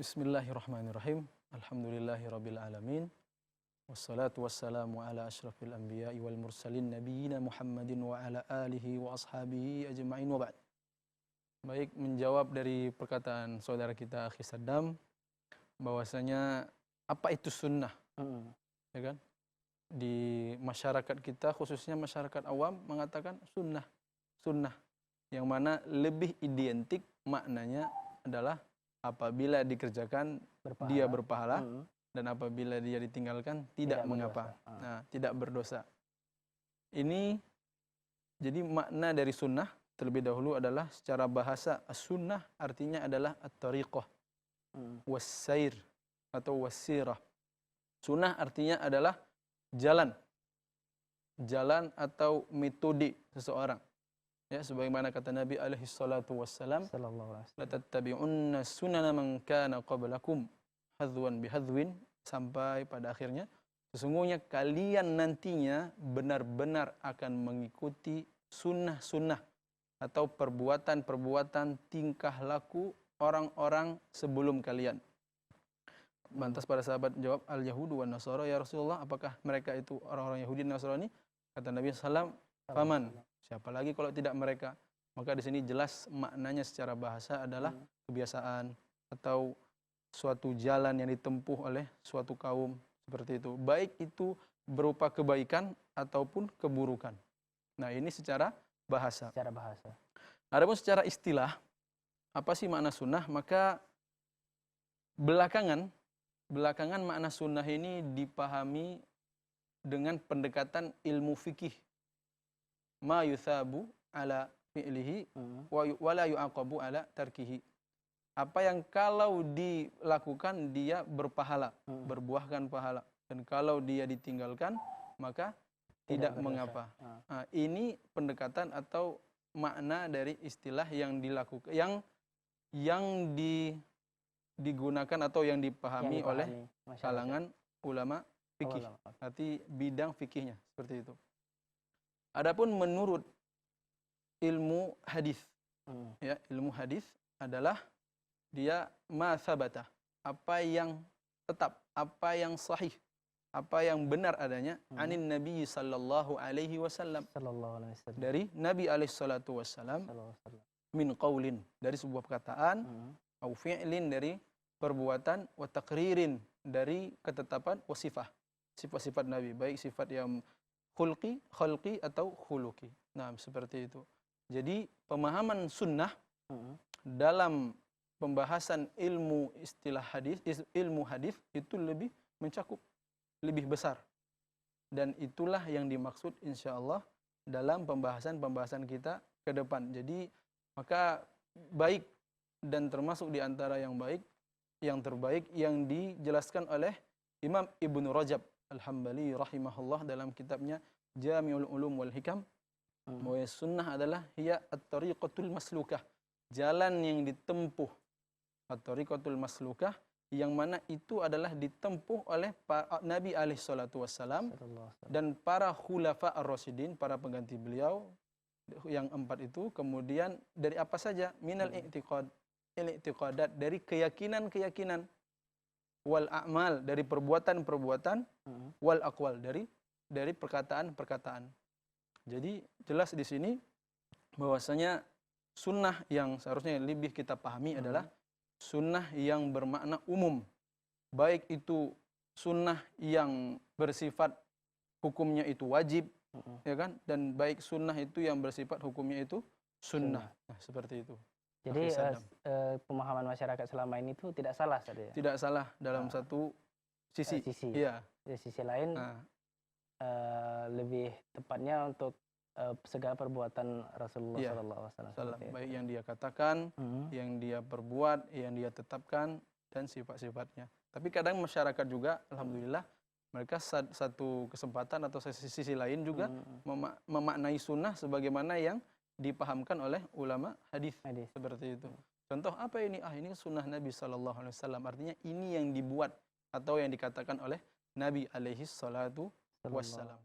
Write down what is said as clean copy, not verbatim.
Bismillahirrahmanirrahim. Alhamdulillahirabbil alamin. Wassalatu wassalamu ala asyrafil anbiya'i wal mursalin nabiyina Muhammadin wa ala alihi wa ashabihi ajma'in wa ba'd. Baik, menjawab dari perkataan saudara kita Akhi Saddam bahwasanya apa itu sunnah? Ya kan? Di masyarakat kita khususnya masyarakat awam mengatakan sunnah. Sunnah yang mana lebih identik maknanya adalah apabila dikerjakan dia berpahala dan apabila dia ditinggalkan tidak mengapa. Nah, tidak berdosa. Ini jadi makna dari sunnah terlebih dahulu adalah secara bahasa as-sunnah artinya adalah at-tariqah was-sair atau was-sirah. Sunnah artinya adalah jalan. Jalan atau metode seseorang. Ya, sebagaimana kata Nabi alaihi salatu wassalam, la tattabi'unna sunana man kana qablakum hadwan bihadwin, sampai pada akhirnya sesungguhnya kalian nantinya benar-benar akan mengikuti sunnah-sunnah atau perbuatan-perbuatan tingkah laku orang-orang sebelum kalian. Lantas para sahabat jawab, al-yahudu wan nasara ya Rasulullah, apakah mereka itu orang-orang Yahudi dan Nasrani? Kata Nabi sallallahu alaihi wasallam, faman, siapa lagi kalau tidak mereka? Maka di sini jelas maknanya secara bahasa adalah kebiasaan atau suatu jalan yang ditempuh oleh suatu kaum seperti itu. Baik itu berupa kebaikan ataupun keburukan. Nah, ini secara bahasa. Secara bahasa. Adapun secara istilah, apa sih makna sunnah? Maka belakangan makna sunnah ini dipahami dengan pendekatan ilmu fikih. Ma yuthabu ala fi'lihi wa la yu'aqabu ala tarkihi. Apa yang kalau dilakukan dia berpahala, berbuahkan pahala, dan kalau dia ditinggalkan maka tidak mengapa. Nah, ini pendekatan atau makna dari istilah yang dilakukan yang digunakan atau yang dipahami oleh kalangan ulama fikih. Berarti bidang fikihnya seperti itu. Adapun menurut ilmu hadis, ya, ilmu hadis adalah dia ma sabata, apa yang tetap, apa yang sahih, apa yang benar adanya anin Nabi sallallahu alaihi wasallam, dari Nabi alaihi salatu wasallam, min qaulin, dari sebuah perkataan, au fi'lin, dari perbuatan, wa taqririn, dari ketetapan, wa sifah, sifat-sifat Nabi, baik sifat yang khalqi atau khuluqi. Nah, seperti itu. Jadi pemahaman sunnah dalam pembahasan ilmu istilah hadis, ilmu hadis itu lebih mencakup, lebih besar. Dan itulah yang dimaksud insyaallah dalam pembahasan kita ke depan. Jadi maka baik dan termasuk di antara yang baik, yang terbaik yang dijelaskan oleh Imam Ibnu Rajab Al-Hambali rahimahullah dalam kitabnya Jami'ul Ulum wal Hikam, bahwa sunnah adalah hiya at-tariqatul maslukah, jalan yang ditempuh, at-tariqatul maslukah, yang mana itu adalah ditempuh oleh Nabi alaihi salatu wassalam dan para khulafa ar-rasyidin, para pengganti beliau yang 4 itu. Kemudian dari apa saja? Minal i'tiqadat, dari keyakinan-keyakinan, wal a'mal, dari perbuatan-perbuatan, wal aqwal, dari perkataan-perkataan. Jadi jelas di sini bahwasanya sunnah yang seharusnya lebih kita pahami adalah sunnah yang bermakna umum. Baik itu sunnah yang bersifat hukumnya itu wajib, ya kan? Dan baik sunnah itu yang bersifat hukumnya itu sunnah. Nah, seperti itu. Jadi pemahaman masyarakat selama ini itu tidak salah tadi ya? Tidak salah dalam satu sisi. Iya. Di sisi lain lebih tepatnya untuk segala perbuatan Rasulullah SAW. Baik yang dia katakan, yang dia perbuat, yang dia tetapkan, dan sifat-sifatnya. Tapi kadang masyarakat juga, alhamdulillah, mereka satu kesempatan atau sisi lain juga memaknai sunnah sebagaimana yang dipahamkan oleh ulama hadis. Seperti itu. Contoh apa ini? Ini sunnah Nabi sallallahu alaihi wasallam. Artinya ini yang dibuat atau yang dikatakan oleh Nabi alaihi salatu wassalam.